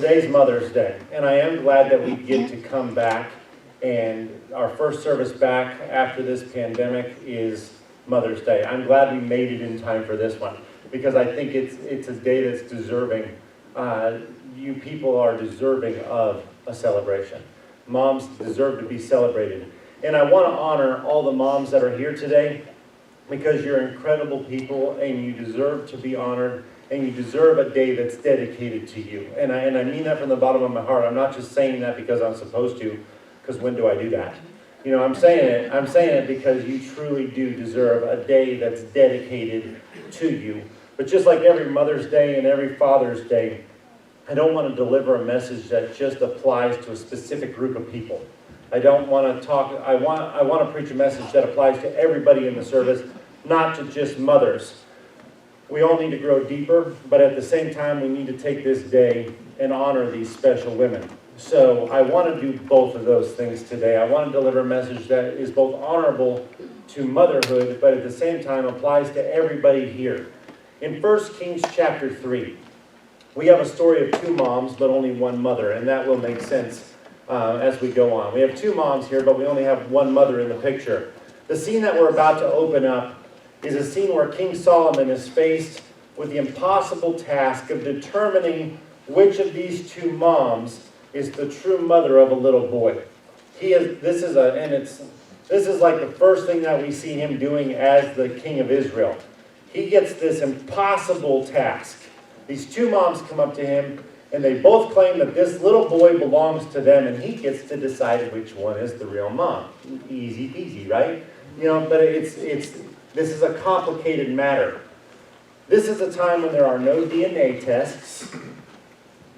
today's Mother's Day, and I am glad that we get to come back, and our first service back after this pandemic is Mother's Day. I'm glad we made it in time for this one, because I think it's a day that's deserving. You people are deserving of a celebration. Moms deserve to be celebrated. And I want to honor all the moms that are here today, because you're incredible people, and you deserve to be honored, and you deserve a day that's dedicated to you. And I mean that from the bottom of my heart. I'm not just saying that because I'm supposed to, because when do I do that? You know, I'm saying it because you truly do deserve a day that's dedicated to you. But just like every Mother's Day and every Father's Day, I don't want to deliver a message that just applies to a specific group of people. I don't want to talk, I want to preach a message that applies to everybody in the service, not to just mothers. We all need to grow deeper, but at the same time, we need to take this day and honor these special women. So I want to do both of those things today. I want to deliver a message that is both honorable to motherhood, but at the same time applies to everybody here. In 1 Kings chapter 3, we have a story of two moms, but only one mother, and that will make sense as we go on. We have two moms here, but we only have one mother in the picture. The scene that we're about to open up is a scene where King Solomon is faced with the impossible task of determining which of these two moms is the true mother of a little boy. This is like the first thing that we see him doing as the king of Israel. He gets this impossible task. These two moms come up to him, and they both claim that this little boy belongs to them, and he gets to decide which one is the real mom. Easy peasy, right? You know, but this is a complicated matter. This is a time when there are no DNA tests.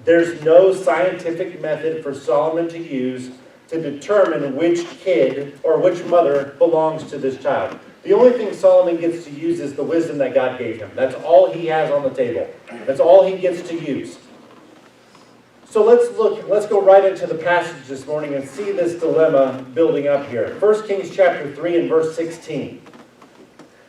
There's no scientific method for Solomon to use to determine which kid or which mother belongs to this child. The only thing Solomon gets to use is the wisdom that God gave him. That's all he has on the table. That's all he gets to use. So let's go right into the passage this morning and see this dilemma building up here. 1 Kings chapter 3 and verse 16.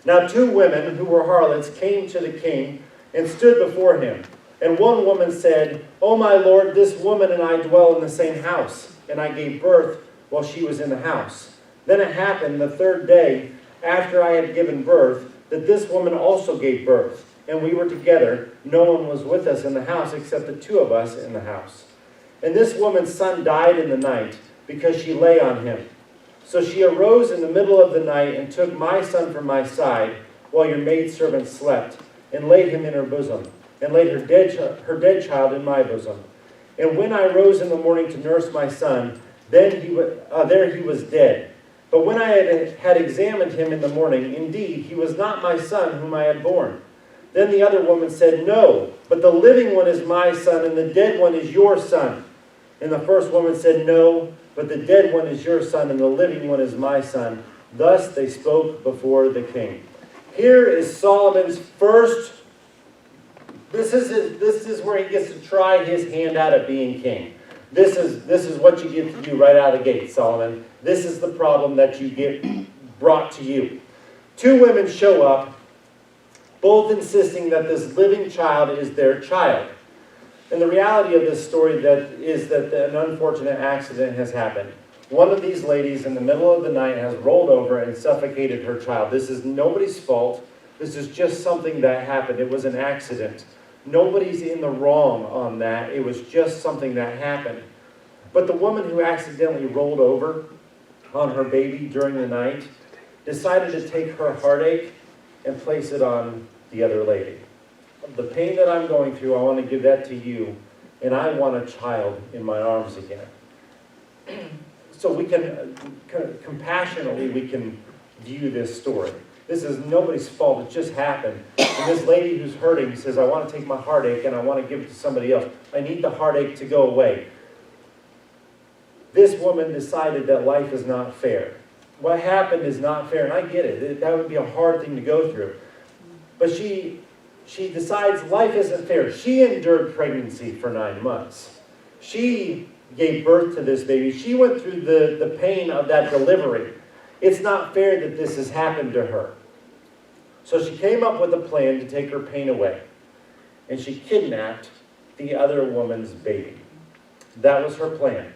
Now 2 women who were harlots came to the king and stood before him. And one woman said, "O my lord, this woman and I dwell in the same house, and I gave birth while she was in the house. Then it happened the 3rd day after I had given birth that this woman also gave birth. And we were together. No one was with us in the house except the 2 of us in the house. And this woman's son died in the night because she lay on him. So she arose in the middle of the night and took my son from my side while your maidservant slept, and laid him in her bosom, and laid her dead child in my bosom. And when I rose in the morning to nurse my son, there he was dead. But when I had examined him in the morning, indeed, he was not my son whom I had borne. Then the other woman said, No, but the living one is my son, and the dead one is your son. And the first woman said, No, but the dead one is your son, and the living one is my son. Thus they spoke before the king." Here is Solomon's first. This is where he gets to try his hand out at being king. This is what you get to do right out of the gate, Solomon. This is the problem that you get brought to you. 2 women show up, both insisting that this living child is their child. And the reality of this story is that an unfortunate accident has happened. One of these ladies in the middle of the night has rolled over and suffocated her child. This is nobody's fault. This is just something that happened. It was an accident. Nobody's in the wrong on that. It was just something that happened. But the woman who accidentally rolled over on her baby during the night decided to take her heartache and place it on the other lady. The pain that I'm going through, I want to give that to you, and I want a child in my arms again. So we can, compassionately, we can view this story. This is nobody's fault. It just happened. And this lady who's hurting says, I want to take my heartache and I want to give it to somebody else. I need the heartache to go away. This woman decided that life is not fair. What happened is not fair, and I get it. That would be a hard thing to go through. But she decides life isn't fair. She endured pregnancy for 9 months. She gave birth to this baby. She went through the pain of that delivery. It's not fair that this has happened to her. So she came up with a plan to take her pain away. And she kidnapped the other woman's baby. That was her plan.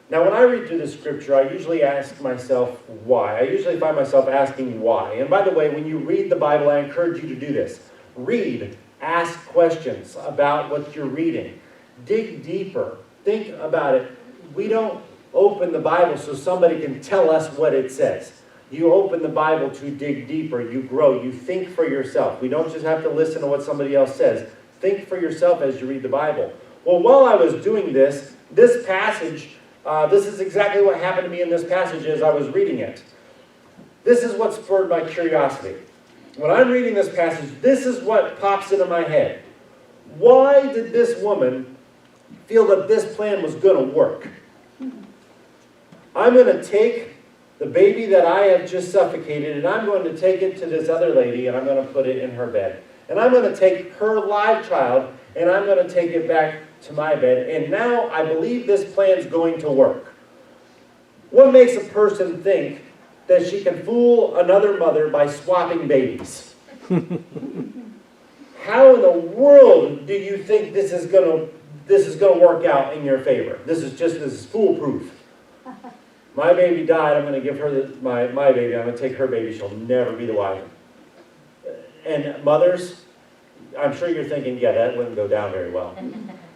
Now, when I read through the scripture, I usually ask myself why. I usually find myself asking why. And by the way, when you read the Bible, I encourage you to do this. Read, ask questions about what you're reading. Dig deeper. Think about it. We don't open the Bible so somebody can tell us what it says. You open the Bible to dig deeper. You grow. You think for yourself. We don't just have to listen to what somebody else says. Think for yourself as you read the Bible. Well, while I was doing this passage, this is exactly what happened to me in this passage as I was reading it. This is what spurred my curiosity. When I'm reading this passage, this is what pops into my head. Why did this woman feel that this plan was going to work? I'm going to take the baby that I have just suffocated, and I'm going to take it to this other lady, and I'm going to put it in her bed. And I'm going to take her live child, and I'm going to take it back to my bed. And now I believe this plan's going to work. What makes a person think that she can fool another mother by swapping babies? How in the world do you think this is going to work out in your favor? This is foolproof. My baby died, I'm going to give her my baby, I'm going to take her baby, she'll never be the wife. And mothers, I'm sure you're thinking, yeah, that wouldn't go down very well.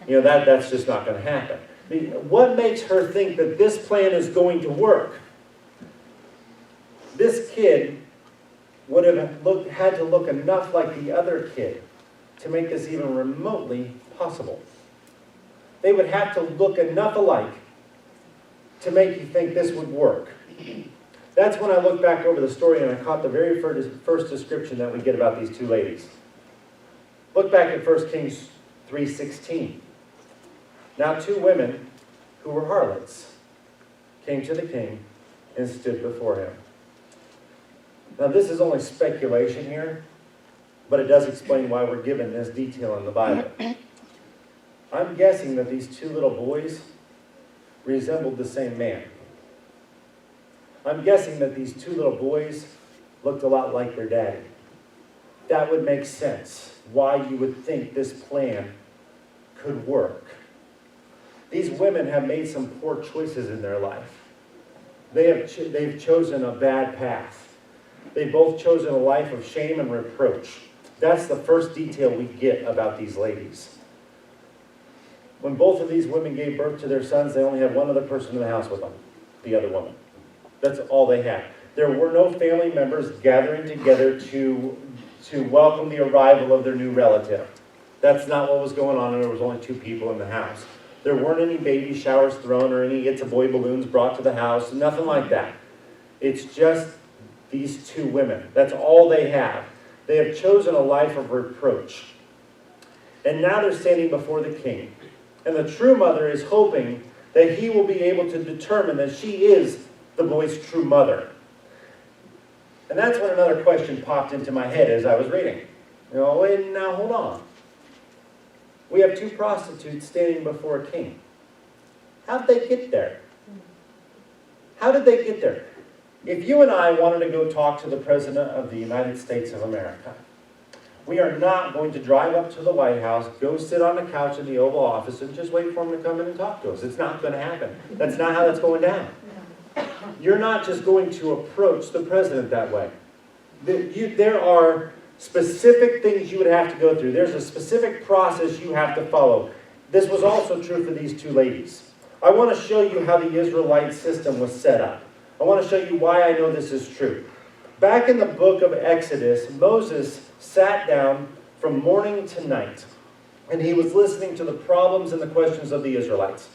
You know, that's just not going to happen. I mean, what makes her think that this plan is going to work? This kid would have had to look enough like the other kid to make this even remotely possible. They would have to look enough alike to make you think this would work. That's when I look back over the story and I caught the very first description that we get about these two ladies. Look back at 1 Kings 3:16. Now 2 women who were harlots came to the king and stood before him. Now this is only speculation here, but it does explain why we're given this detail in the Bible. I'm guessing that these 2 little boys resembled the same man. I'm guessing that these 2 little boys looked a lot like their daddy. That would make sense why you would think this plan could work. These women have made some poor choices in their life. They've chosen a bad path. They've both chosen a life of shame and reproach. That's the first detail we get about these ladies. When both of these women gave birth to their sons, they only had one other person in the house with them, the other woman. That's all they had. There were no family members gathering together to welcome the arrival of their new relative. That's not what was going on, and there was only 2 people in the house. There weren't any baby showers thrown or any It's a Boy balloons brought to the house, nothing like that. It's just these 2 women. That's all they have. They have chosen a life of reproach. And now they're standing before the king. And the true mother is hoping that he will be able to determine that she is the boy's true mother. And that's when another question popped into my head as I was reading. Wait, now hold on. We have 2 prostitutes standing before a king. How'd they get there? How did they get there? If you and I wanted to go talk to the President of the United States of America, we are not going to drive up to the White House, go sit on the couch in the Oval Office, and just wait for him to come in and talk to us. It's not going to happen. That's not how that's going down. You're not just going to approach the president that way. There are specific things you would have to go through. There's a specific process you have to follow. This was also true for these 2 ladies. I want to show you how the Israelite system was set up. I want to show you why I know this is true. Back in the book of Exodus, Moses sat down from morning to night, and he was listening to the problems and the questions of the Israelites.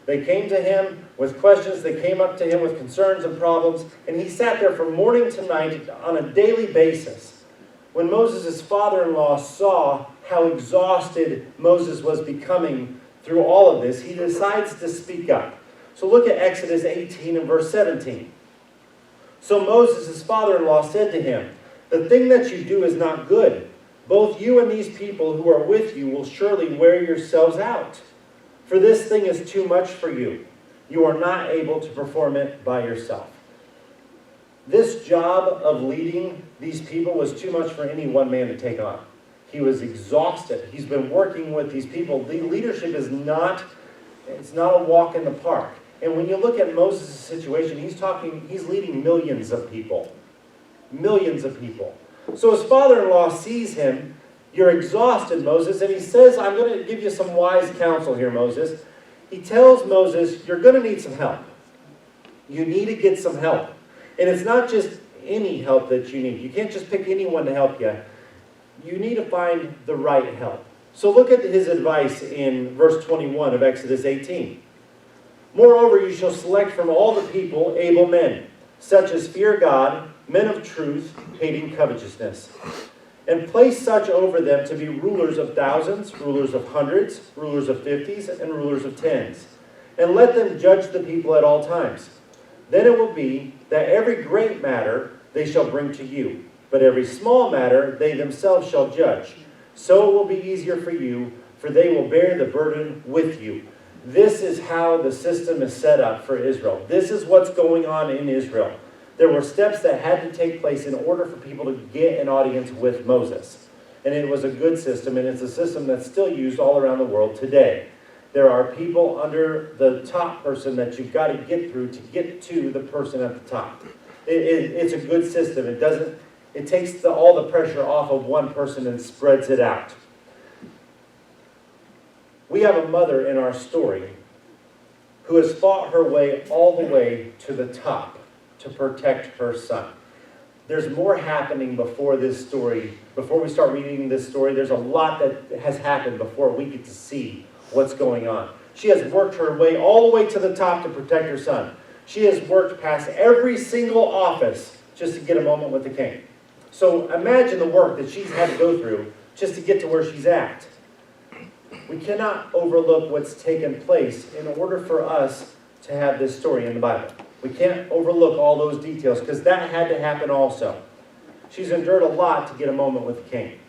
They came to him with questions, they came up to him with concerns and problems, and he sat there from morning to night on a daily basis. When Moses' father-in-law saw how exhausted Moses was becoming through all of this, he decides to speak up. So look at Exodus 18 and verse 17. So Moses' father-in-law said to him, "The thing that you do is not good. Both you and these people who are with you will surely wear yourselves out. For this thing is too much for you. You are not able to perform it by yourself." This job of leading these people was too much for any one man to take on. He was exhausted. He's been working with these people. The leadership is not, it's not a walk in the park. And when you look at Moses' situation, he's leading millions of people. Millions of people. So his father-in-law sees him. You're exhausted, Moses. And he says, I'm going to give you some wise counsel here, Moses. He tells Moses, you're going to need some help. You need to get some help. And it's not just any help that you need. You can't just pick anyone to help you. You need to find the right help. So look at his advice in verse 21 of Exodus 18. Moreover, you shall select from all the people able men, such as fear God, men of truth, hating covetousness, and place such over them to be rulers of thousands, rulers of hundreds, rulers of fifties, and rulers of tens. And let them judge the people at all times. Then it will be that every great matter they shall bring to you, but every small matter they themselves shall judge. So it will be easier for you, for they will bear the burden with you. This is how the system is set up for Israel. This is what's going on in Israel. There were steps that had to take place in order for people to get an audience with Moses. And it was a good system, and it's a system that's still used all around the world today. There are people under the top person that you've got to get through to get to the person at the top. It's a good system. It takes all the pressure off of one person and spreads it out. We have a mother in our story who has fought her way all the way to the top to protect her son. There's more happening before this story. Before we start reading this story, there's a lot that has happened before we get to see what's going on. She has worked her way all the way to the top to protect her son. She has worked past every single office just to get a moment with the king. So imagine the work that she's had to go through just to get to where she's at. We cannot overlook what's taken place in order for us to have this story in the Bible. We can't overlook all those details because that had to happen also. She's endured a lot to get a moment with the king.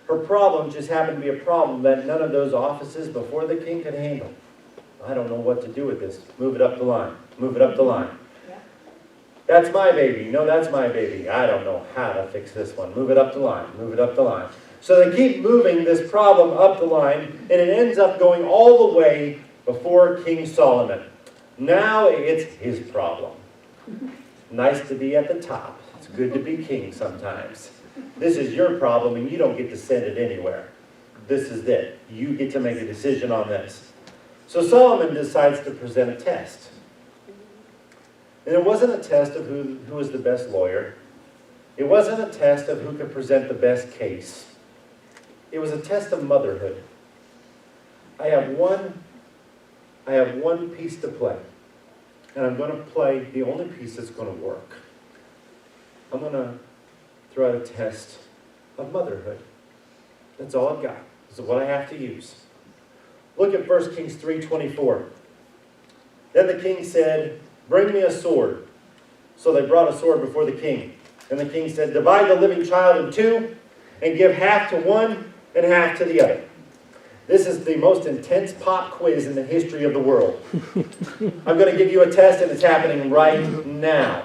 Her problem just happened to be a problem that none of those offices before the king could handle. I don't know what to do with this. Move it up the line. Move it up the line. That's my baby. No, that's my baby. I don't know how to fix this one. Move it up the line. Move it up the line. So they keep moving this problem up the line, and it ends up going all the way before King Solomon. Now it's his problem. Nice to be at the top. It's good to be king sometimes. This is your problem, and you don't get to send it anywhere. This is it. You get to make a decision on this. So Solomon decides to present a test. And it wasn't a test of who was the best lawyer. It wasn't a test of who could present the best case. It was a test of motherhood. I have one piece to play. And I'm going to play the only piece that's going to work. I'm going to throw out a test of motherhood. That's all I've got. This is what I have to use. Look at 1 Kings 3:24. Then the king said, bring me a sword. So they brought a sword before the king. And the king said, divide the living child in two and give half to one and half to the other. This is the most intense pop quiz in the history of the world. I'm going to give you a test, and it's happening right now.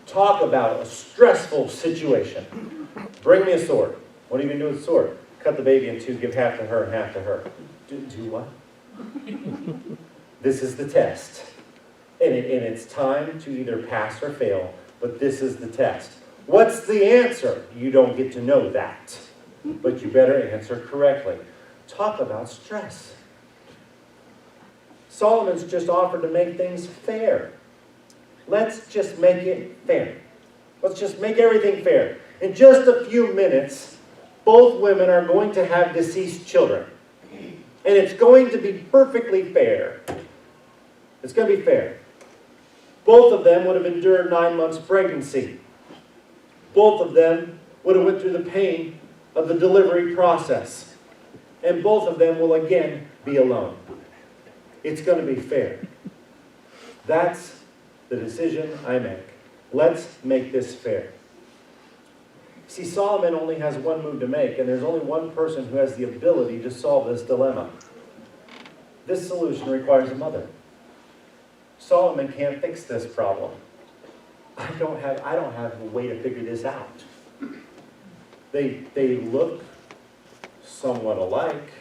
Talk about a stressful situation. Bring me a sword. What are you going to do with the sword? Cut the baby in two, give half to her and half to her. Do what? This is the test. And it's time to either pass or fail, but this is the test. What's the answer? You don't get to know that, but you better answer correctly. Talk about stress. Solomon's just offered to make things fair. Let's just make it fair. Let's just make everything fair. In just a few minutes, both women are going to have deceased children. And it's going to be perfectly fair. It's going to be fair. Both of them would have endured 9 months pregnancy. Both of them would have went through the pain of the delivery process. And both of them will again be alone. It's going to be fair. That's the decision I make. Let's make this fair. See, Solomon only has one move to make, and there's only one person who has the ability to solve this dilemma. This solution requires a mother. Solomon can't fix this problem. I don't have a way to figure this out. They look somewhat alike.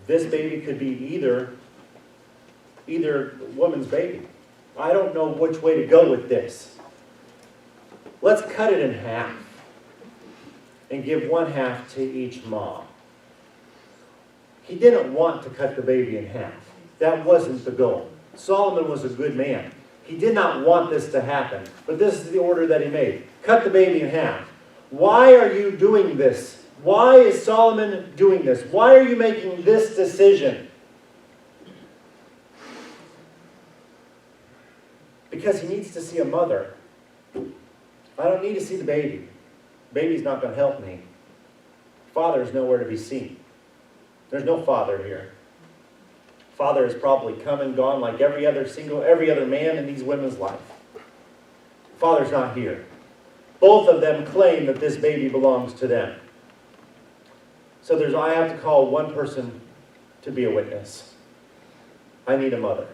This baby could be either woman's baby. I don't know which way to go with this. Let's cut it in half and give one half to each mom. He didn't want to cut the baby in half. That wasn't the goal. Solomon was a good man. He did not want this to happen, but this is the order that he made. Cut the baby in half. Why are you doing this? Why is Solomon doing this? Why are you making this decision? Because he needs to see a mother. I don't need to see the baby. Baby's not going to help me. Father is nowhere to be seen. There's no father here. Father has probably come and gone like every other man in these women's life. Father's not here. Both of them claim that this baby belongs to them. So I have to call one person to be a witness. I need a mother.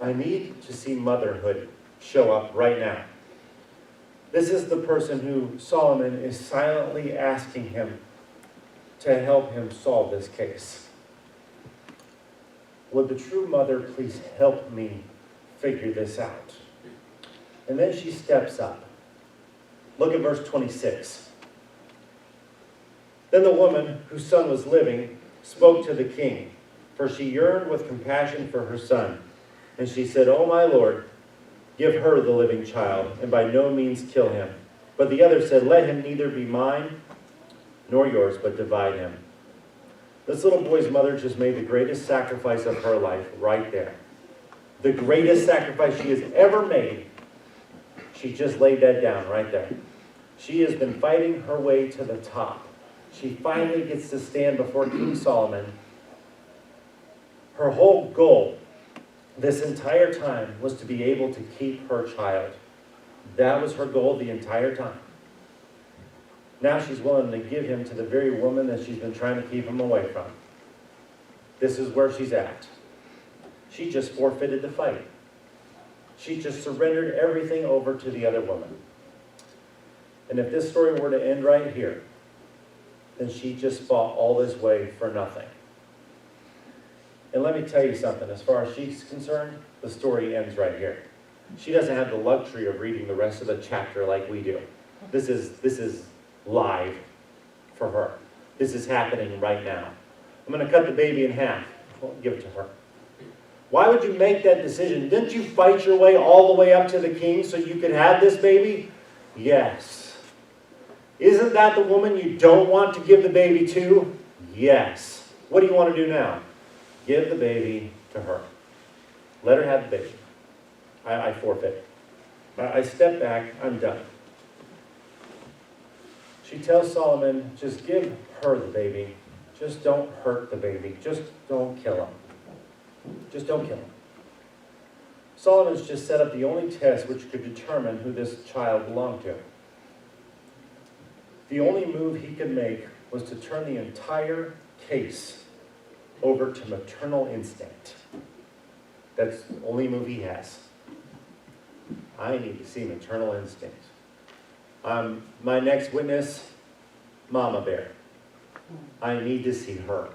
I need to see motherhood show up right now. This is the person who Solomon is silently asking him to help him solve this case. Would the true mother please help me figure this out? And then she steps up. Look at verse 26. Then the woman whose son was living spoke to the king, for she yearned with compassion for her son. And she said, "O my lord, give her the living child, and by no means kill him." But the other said, "Let him neither be mine nor yours, but divide him." This little boy's mother just made the greatest sacrifice of her life right there. The greatest sacrifice she has ever made. She just laid that down right there. She has been fighting her way to the top. She finally gets to stand before King Solomon. Her whole goal this entire time was to be able to keep her child. That was her goal the entire time. Now she's willing to give him to the very woman that she's been trying to keep him away from. This is where she's at. She just forfeited the fight. She just surrendered everything over to the other woman. And if this story were to end right here, then she just fought all this way for nothing. And let me tell you something, as far as she's concerned, the story ends right here. She doesn't have the luxury of reading the rest of the chapter like we do. This is live for her. This is happening right now. I'm going to cut the baby in half. Well, give it to her. Why would you make that decision? Didn't you fight your way all the way up to the king so you could have this baby? Yes. Isn't that the woman you don't want to give the baby to? Yes. What do you want to do now? Give the baby to her. Let her have the baby. I forfeit. I step back. I'm done. She tells Solomon, just give her the baby. Just don't hurt the baby. Just don't kill him. Just don't kill him. Solomon's just set up the only test which could determine who this child belonged to. The only move he could make was to turn the entire case over to maternal instinct. That's the only move he has. I need to see maternal instinct. My next witness, Mama Bear. I need to see her.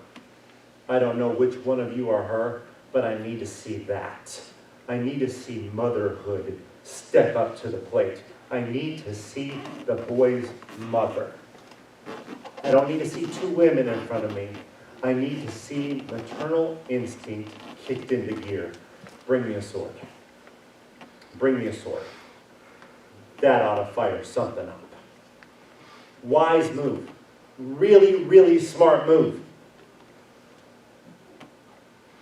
I don't know which one of you are her, but I need to see that. I need to see motherhood step up to the plate. I need to see the boy's mother. I don't need to see two women in front of me. I need to see maternal instinct kicked into gear. Bring me a sword. Bring me a sword. That ought to fire something up. Wise move. Really, really smart move.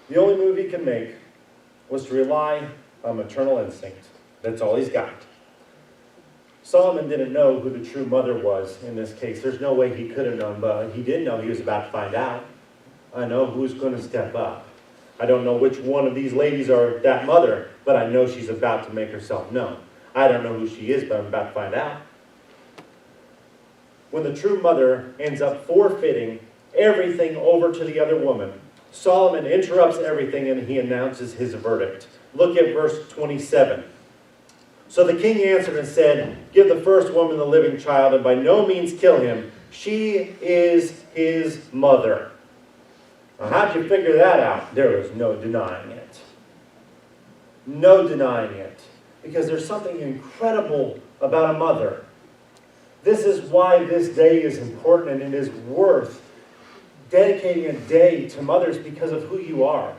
The only move he can make was to rely on maternal instinct. That's all he's got. Solomon didn't know who the true mother was in this case. There's no way he could have known, but he did know he was about to find out. I know who's going to step up. I don't know which one of these ladies are that mother, but I know she's about to make herself known. I don't know who she is, but I'm about to find out. When the true mother ends up forfeiting everything over to the other woman, Solomon interrupts everything and he announces his verdict. Look at verse 27. So the king answered and said, give the first woman the living child, and by no means kill him. She is his mother. Now, how'd you figure that out? There was no denying it. No denying it. Because there's something incredible about a mother. This is why this day is important, and it is worth dedicating a day to mothers because of who you are.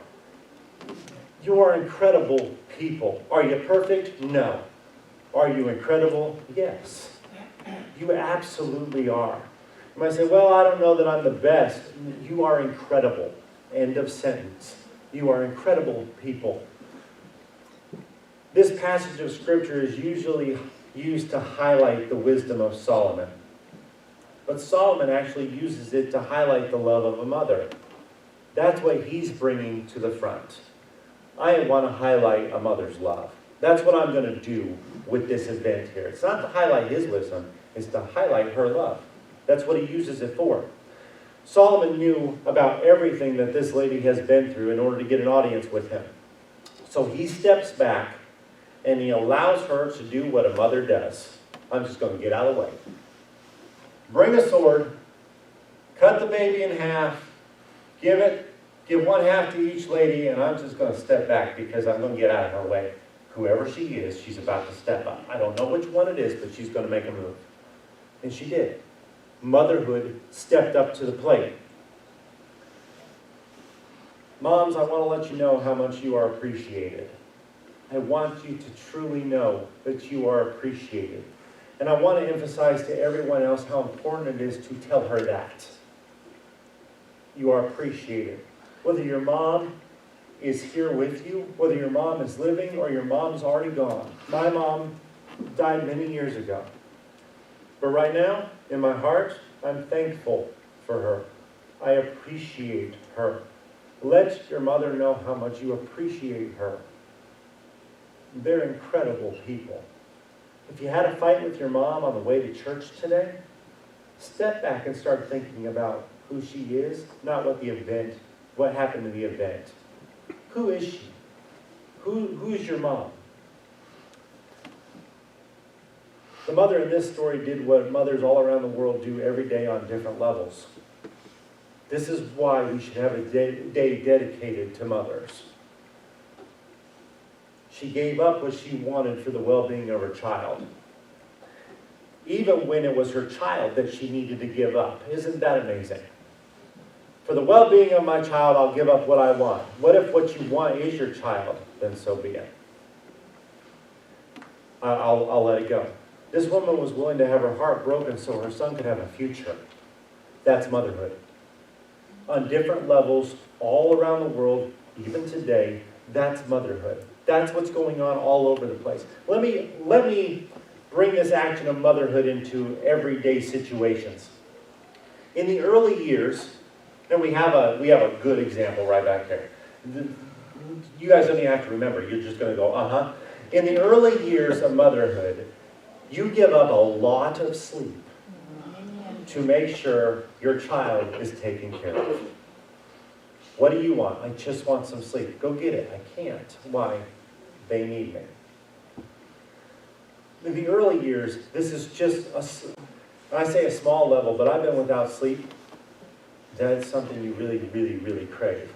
You are incredible people. Are you perfect? No. Are you incredible? Yes. You absolutely are. You might say, well, I don't know that I'm the best. You are incredible. End of sentence. You are incredible people. This passage of Scripture is usually used to highlight the wisdom of Solomon. But Solomon actually uses it to highlight the love of a mother. That's what he's bringing to the front. I want to highlight a mother's love. That's what I'm going to do with this event here. It's not to highlight his wisdom, it's to highlight her love. That's what he uses it for. Solomon knew about everything that this lady has been through in order to get an audience with him. So he steps back and he allows her to do what a mother does. I'm just going to get out of the way. Bring a sword, cut the baby in half, give one half to each lady, and I'm just going to step back because I'm going to get out of her way. Whoever she is, she's about to step up. I don't know which one it is, but she's going to make a move. And she did. Motherhood stepped up to the plate. Moms, I want to let you know how much you are appreciated. I want you to truly know that you are appreciated. And I want to emphasize to everyone else how important it is to tell her that. You are appreciated. Whether your mom is here with you, whether your mom is living or your mom's already gone. My mom died many years ago. But right now, in my heart, I'm thankful for her. I appreciate her. Let your mother know how much you appreciate her. They're incredible people. If you had a fight with your mom on the way to church today, step back and start thinking about who she is, not what happened in the event. Who is she? Who is your mom? The mother in this story did what mothers all around the world do every day on different levels. This is why we should have a day dedicated to mothers. She gave up what she wanted for the well-being of her child. Even when it was her child that she needed to give up. Isn't that amazing? For the well-being of my child, I'll give up what I want. What if what you want is your child? Then so be it. I'll let it go. This woman was willing to have her heart broken so her son could have a future. That's motherhood. On different levels, all around the world, even today, that's motherhood. That's what's going on all over the place. Let me bring this action of motherhood into everyday situations. In the early years, and we have a good example right back there. You guys don't even have to remember. You're just going to go, uh-huh. In the early years of motherhood, you give up a lot of sleep to make sure your child is taken care of. What do you want? I just want some sleep. Go get it. I can't. Why? They need me. In the early years, this is just I say a small level, but I've been without sleep. That's something you really, really, really crave.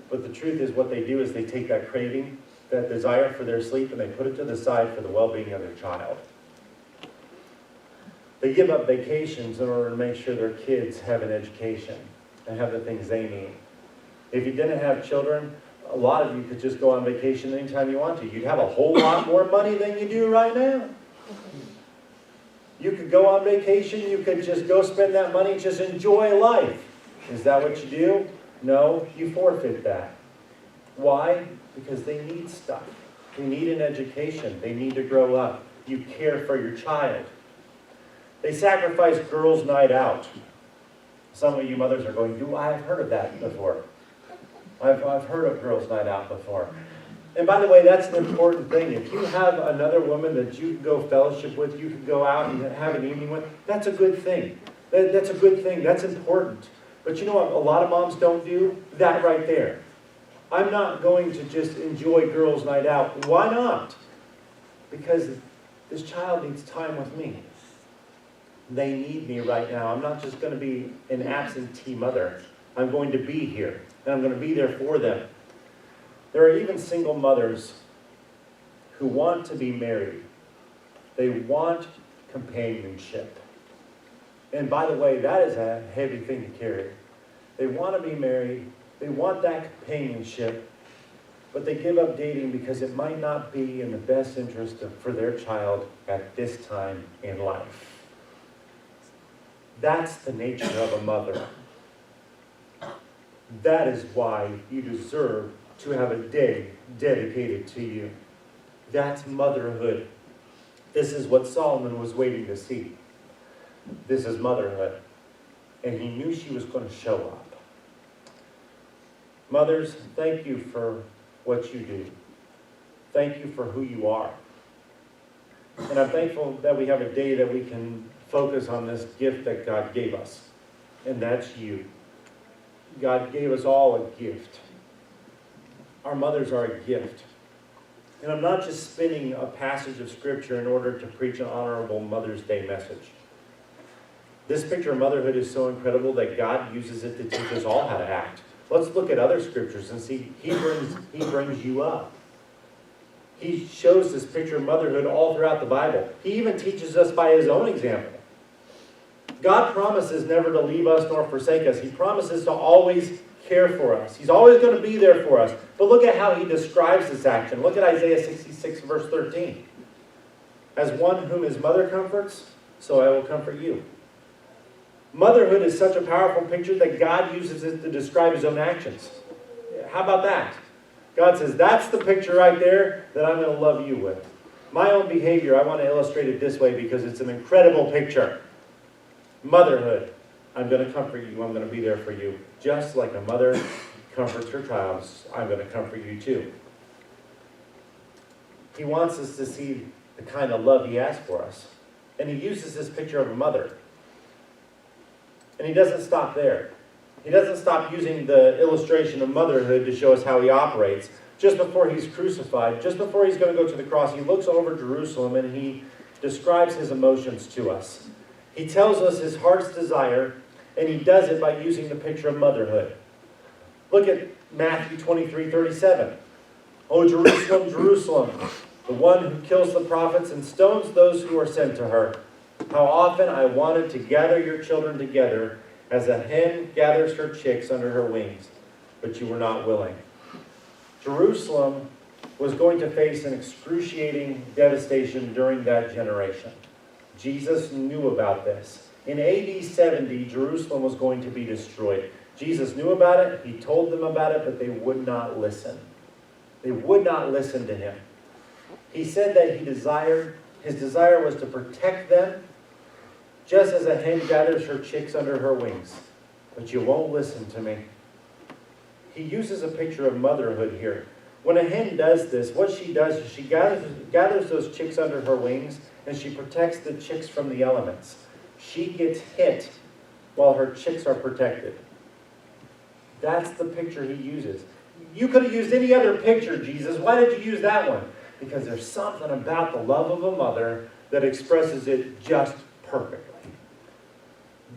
But the truth is what they do is they take that craving, that desire for their sleep, and they put it to the side for the well-being of their child. They give up vacations in order to make sure their kids have an education and have the things they need. If you didn't have children, a lot of you could just go on vacation anytime you want to. You'd have a whole lot more money than you do right now. You could go on vacation, you could just go spend that money, just enjoy life. Is that what you do? No, you forfeit that. Why? Because they need stuff. They need an education. They need to grow up. You care for your child. They sacrifice girls' night out. Some of you mothers are going, I've heard of that before. I've heard of girls' night out before. And by the way, that's an important thing. If you have another woman that you can go fellowship with, you can go out and have an evening with, that's a good thing. That's a good thing. That's important. But you know what a lot of moms don't do? That right there. I'm not going to just enjoy girls' night out. Why not? because this child needs time with me. They need me right now. I'm not just going to be an absentee mother. I'm going to be here, and I'm going to be there for them. There are even single mothers who want to be married. They want companionship. And by the way, that is a heavy thing to carry. They want to be married. They want that companionship. But they give up dating because it might not be in the best interest for their child at this time in life. That's the nature of a mother. That is why you deserve to have a day dedicated to you. That's motherhood. This is what Solomon was waiting to see. This is motherhood. And he knew she was going to show up. Mothers, thank you for what you do. Thank you for who you are. And I'm thankful that we have a day that we can focus on this gift that God gave us. And that's you. God gave us all a gift. Our mothers are a gift. And I'm not just spinning a passage of Scripture in order to preach an honorable Mother's Day message. This picture of motherhood is so incredible that God uses it to teach us all how to act. Let's look at other scriptures and see He brings you up. He shows this picture of motherhood all throughout the Bible. He even teaches us by His own example. God promises never to leave us nor forsake us. He promises to always care for us. He's always going to be there for us. But look at how He describes this action. Look at Isaiah 66, verse 13. As one whom his mother comforts, so I will comfort you. Motherhood is such a powerful picture that God uses it to describe His own actions. How about that? God says, that's the picture right there that I'm going to love you with. My own behavior, I want to illustrate it this way because it's an incredible picture. Motherhood. I'm going to comfort you. I'm going to be there for you. Just like a mother comforts her child, I'm going to comfort you too. He wants us to see the kind of love He has for us. And He uses this picture of a mother. And He doesn't stop there. He doesn't stop using the illustration of motherhood to show us how He operates. Just before He's crucified, just before He's going to go to the cross, He looks over Jerusalem and He describes His emotions to us. He tells us His heart's desire, and He does it by using the picture of motherhood. Look at Matthew 23:37. O Jerusalem, Jerusalem, the one who kills the prophets and stones those who are sent to her. How often I wanted to gather your children together as a hen gathers her chicks under her wings, but you were not willing. Jerusalem was going to face an excruciating devastation during that generation. Jesus knew about this. In AD 70, Jerusalem was going to be destroyed. Jesus knew about it, He told them about it, but they would not listen. They would not listen to Him. He said that His desire was to protect them, just as a hen gathers her chicks under her wings. But you won't listen to me. He uses a picture of motherhood here. When a hen does this, what she does is she gathers those chicks under her wings, and she protects the chicks from the elements. She gets hit while her chicks are protected. That's the picture He uses. You could have used any other picture, Jesus. Why did you use that one? Because there's something about the love of a mother that expresses it just perfectly.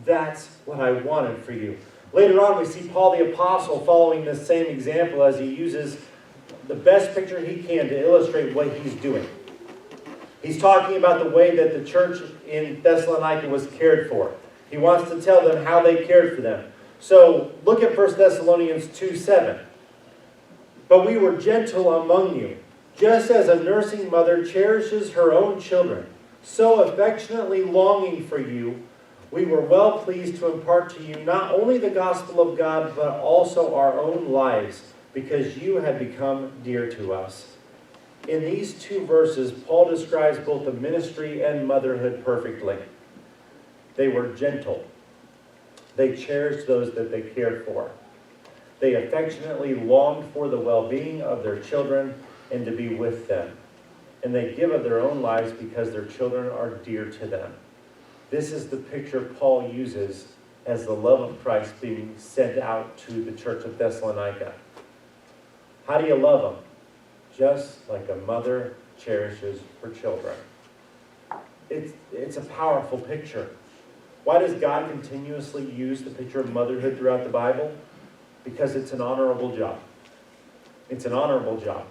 That's what I wanted for you. Later on, we see Paul the Apostle following this same example as he uses the best picture he can to illustrate what he's doing. He's talking about the way that the church in Thessalonica was cared for. He wants to tell them how they cared for them. So look at 1 Thessalonians 2:7. But we were gentle among you, just as a nursing mother cherishes her own children, so affectionately longing for you, we were well pleased to impart to you not only the gospel of God, but also our own lives, because you had become dear to us. In these two verses, Paul describes both the ministry and motherhood perfectly. They were gentle. They cherished those that they cared for. They affectionately longed for the well-being of their children and to be with them. And they give of their own lives because their children are dear to them. This is the picture Paul uses as the love of Christ being sent out to the church of Thessalonica. How do you love them? Just like a mother cherishes her children. It's a powerful picture. Why does God continuously use the picture of motherhood throughout the Bible? Because it's an honorable job. It's an honorable job.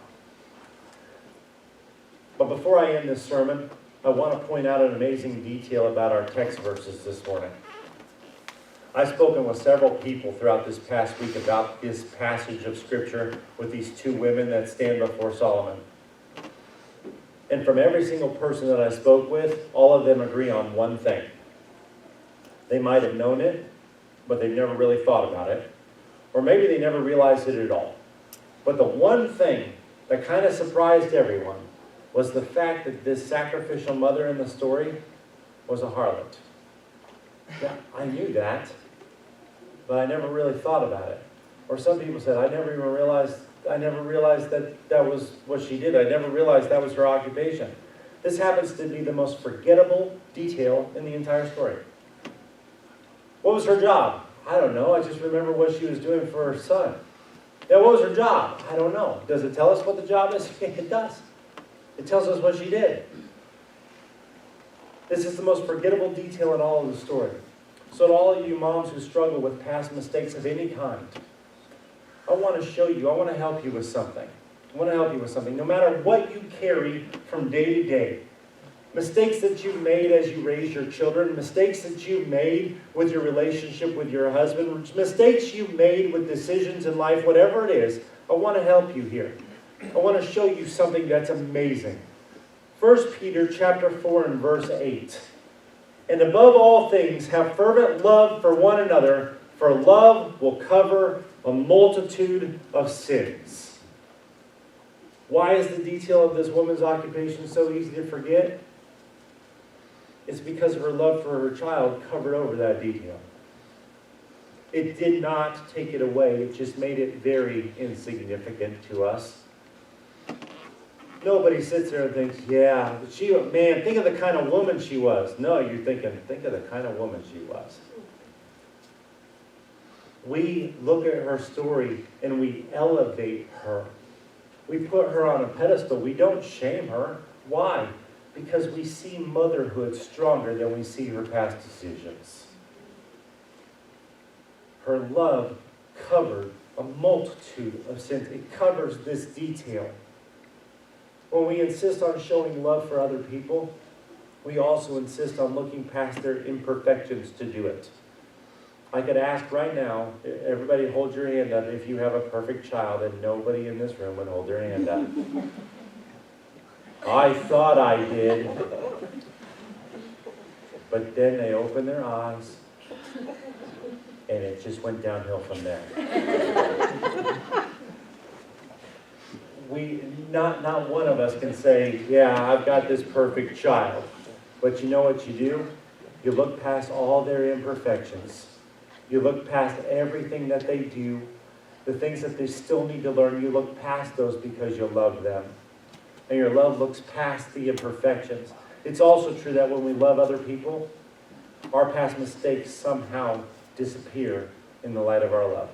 But before I end this sermon, I want to point out an amazing detail about our text verses this morning. I've spoken with several people throughout this past week about this passage of Scripture with these two women that stand before Solomon. And from every single person that I spoke with, all of them agree on one thing. They might have known it, but they never really thought about it. Or maybe they never realized it at all. But the one thing that kind of surprised everyone was the fact that this sacrificial mother in the story was a harlot. Yeah, I knew that, but I never really thought about it. Or some people said, I never realized that was what she did. I never realized that was her occupation. This happens to be the most forgettable detail in the entire story. What was her job? I don't know. I just remember what she was doing for her son. Now, what was her job? I don't know. Does it tell us what the job is? It does. It tells us what she did. This is the most forgettable detail in all of the story. So to all of you moms who struggle with past mistakes of any kind, I want to show you, I want to help you with something. No matter what you carry from day to day, mistakes that you've made as you raise your children, mistakes that you've made with your relationship with your husband, mistakes you've made with decisions in life, whatever it is, I want to help you here. I want to show you something that's amazing. 1 Peter chapter 4 and verse 8. And above all things, have fervent love for one another, for love will cover a multitude of sins. Why is the detail of this woman's occupation so easy to forget? It's because of her love for her child covered over that detail. It did not take it away. It just made it very insignificant to us. Nobody sits there and thinks, yeah, man, think of the kind of woman she was. No, you're thinking, think of the kind of woman she was. We look at her story and we elevate her. We put her on a pedestal. We don't shame her. Why? Because we see motherhood stronger than we see her past decisions. Her love covered a multitude of sins. It covers this detail. When we insist on showing love for other people, we also insist on looking past their imperfections to do it. I could ask right now, everybody hold your hand up if you have a perfect child, and nobody in this room would hold their hand up. I thought I did. But then they opened their eyes, and it just went downhill from there. Not one of us can say, yeah, I've got this perfect child. But you know what you do? You look past all their imperfections. You look past everything that they do, the things that they still need to learn. You look past those because you love them. And your love looks past the imperfections. It's also true that when we love other people, our past mistakes somehow disappear in the light of our love.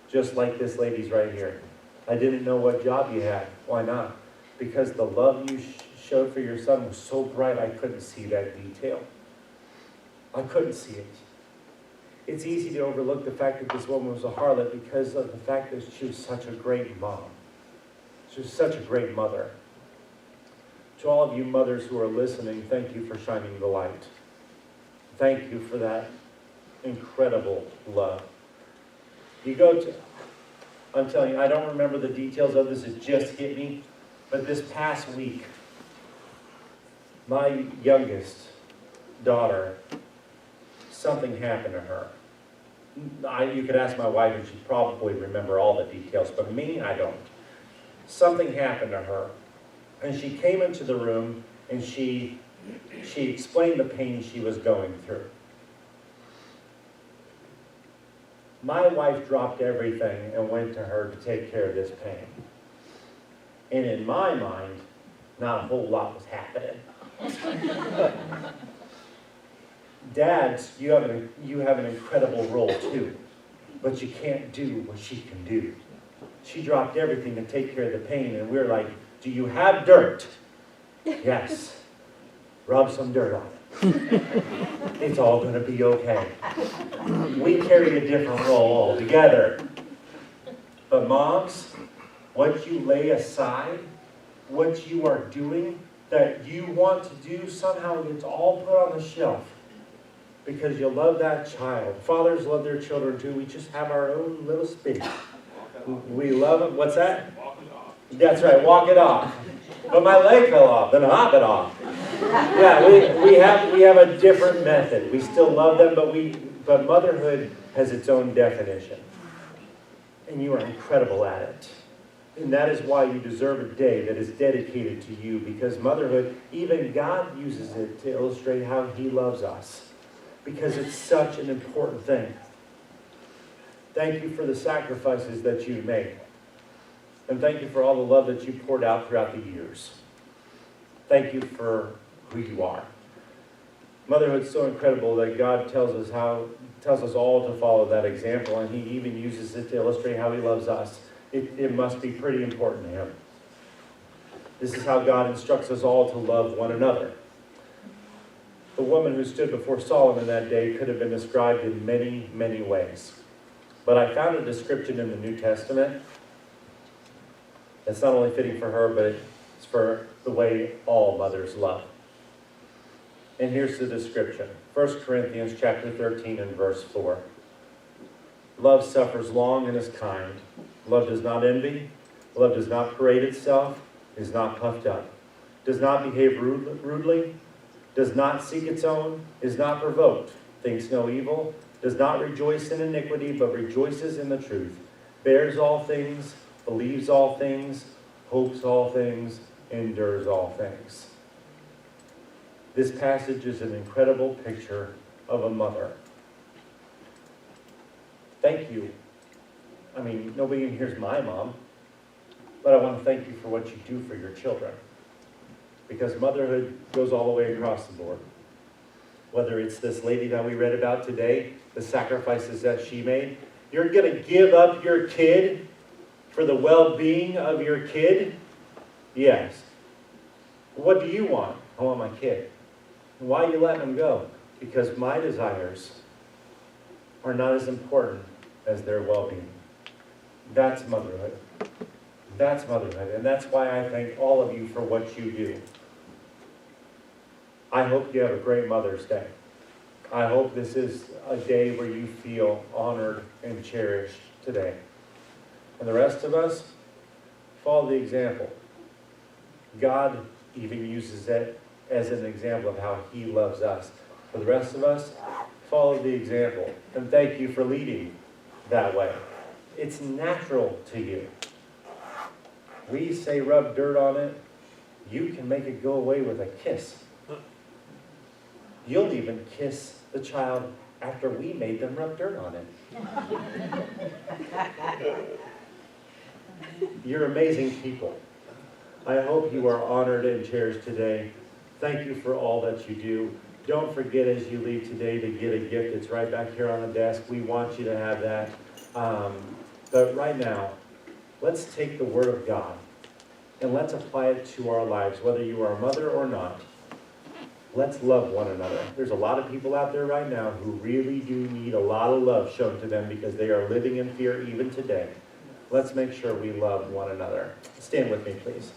Just like this lady's right here. I didn't know what job you had. Why not? Because the love you showed for your son was so bright, I couldn't see that detail. I couldn't see it. It's easy to overlook the fact that this woman was a harlot because of the fact that she was such a great mom. She was such a great mother. To all of you mothers who are listening, thank you for shining the light. Thank you for that incredible love. I'm telling you, I don't remember the details of this, it just hit me. But this past week, my youngest daughter, something happened to her. You could ask my wife and she'd probably remember all the details, but me, I don't. Something happened to her. And she came into the room and she explained the pain she was going through. My wife dropped everything and went to her to take care of this pain. And in my mind, not a whole lot was happening. Dads, you have an incredible role too, but you can't do what she can do. She dropped everything to take care of the pain, and we're like, do you have dirt? Yes. Rub some dirt on it. It's all going to be okay. We carry a different role altogether. But moms, what you lay aside, what you are doing that you want to do, somehow gets all put on the shelf because you love that child. Fathers love their children too. We just have our own little space. We love it. What's that? Walk it off. That's right, walk it off. But my leg fell off, then hop it off. Yeah, we have a different method. We still love them, but motherhood has its own definition. And you are incredible at it. And that is why you deserve a day that is dedicated to you, because motherhood, even God uses it to illustrate how He loves us, because it's such an important thing. Thank you for the sacrifices that you've made. And thank you for all the love that you poured out throughout the years. Thank you for who you are. Motherhood's so incredible that God tells us all to follow that example, and He even uses it to illustrate how He loves us. It must be pretty important to Him. This is how God instructs us all to love one another. The woman who stood before Solomon that day could have been described in many, many ways. But I found a description in the New Testament that's not only fitting for her, but it's for the way all mothers love. And here's the description. 1 Corinthians chapter 13 and verse 4. Love suffers long and is kind. Love does not envy. Love does not parade itself, is not puffed up, does not behave rudely, does not seek its own, is not provoked, thinks no evil, does not rejoice in iniquity, but rejoices in the truth, bears all things, believes all things, hopes all things, endures all things. This passage is an incredible picture of a mother. Thank you. I mean, nobody in here is my mom, but I want to thank you for what you do for your children. Because motherhood goes all the way across the board. Whether it's this lady that we read about today, the sacrifices that she made, you're going to give up your kid for the well-being of your kid? Yes. What do you want? I want my kid. Why are you letting them go? Because my desires are not as important as their well-being. That's motherhood. That's motherhood. And that's why I thank all of you for what you do. I hope you have a great Mother's Day. I hope this is a day where you feel honored and cherished today. And the rest of us, follow the example. God even uses it as an example of how He loves us. For the rest of us, follow the example. And thank you for leading that way. It's natural to you. We say rub dirt on it. You can make it go away with a kiss. You'll even kiss the child after we made them rub dirt on it. You're amazing people. I hope you are honored and cherished today. Thank you for all that you do. Don't forget as you leave today to get a gift. It's right back here on the desk. We want you to have that. But right now, let's take the Word of God and let's apply it to our lives, whether you are a mother or not. Let's love one another. There's a lot of people out there right now who really do need a lot of love shown to them because they are living in fear even today. Let's make sure we love one another. Stand with me, please.